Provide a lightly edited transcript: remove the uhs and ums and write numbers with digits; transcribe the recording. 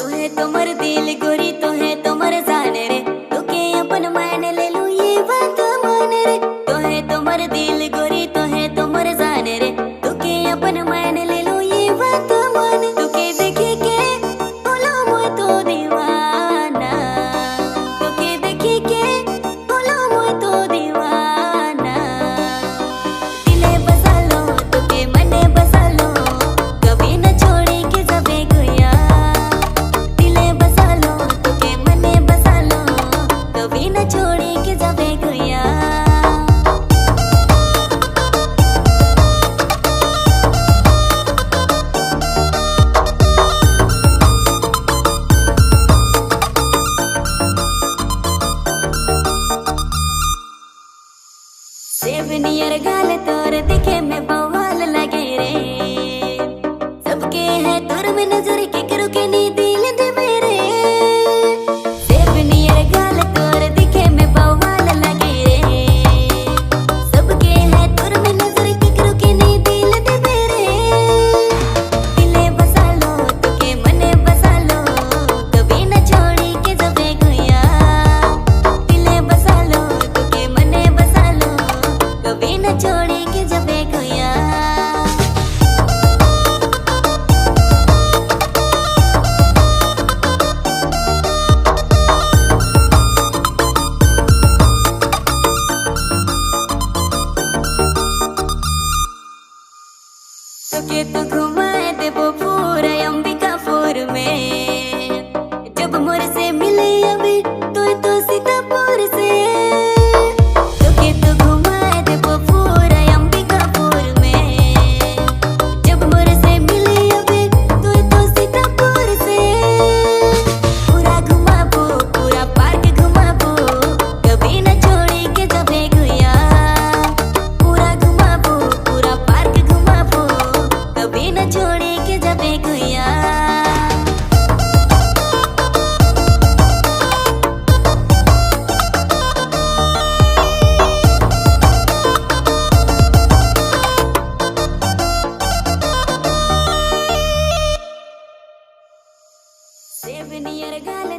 तू है तुमर दिल गोरी, तो है तुमर जाने रे, तू के अपन मान ले लू ये बात मान रे। तो है तुमर दिल गोरी, तो है तुमर जाने रे, तू के अपन मान ले लू ये बात मान। तू के देखे के बोलो मोय तो दीवाना, तू के देखे के बोलो मोय तो दीवाना। दिले बसा लो तू के मने बसा लो, कभी न छोड़े के जबे गुया। दिले बसा लो तू के मने बसा लो, कभी न छोड़े के जबे गुया। सेब नियर गाल तोर दिखे में बवाल लगे रे, सबके है तोर में नजर के करो के नी दिल दे मेरे। सेब नियर गाल तोर दिखे में बवाल लगे रे, सबके है तोर में नजर के करो के नी दिल दे मेरे। दिले बसा लो तू के मने बसा लो, कभी न छोड़ी के जबे गुया। दिले बसा लो तू के मने बसा लो, कभी न छोड़े के जबे गुया। तो के तू घुमाए देबो पूरा अंबिकापुर में, जब मोर से मिले अभी तो सीतापुर से। तो के तू घुमाए देबो पूरा अंबिकापुर में, जब मोर से मिले अभी तो सीतापुर से। पूरा घुमाबो पूरा पार्क घुमाबो, कभी न छोड़े के जबे गुया। पूरा घुमाबो पूरा पार्क घुमाबो, कभी न छोड़े के जबे गुया। सेब नियर गाल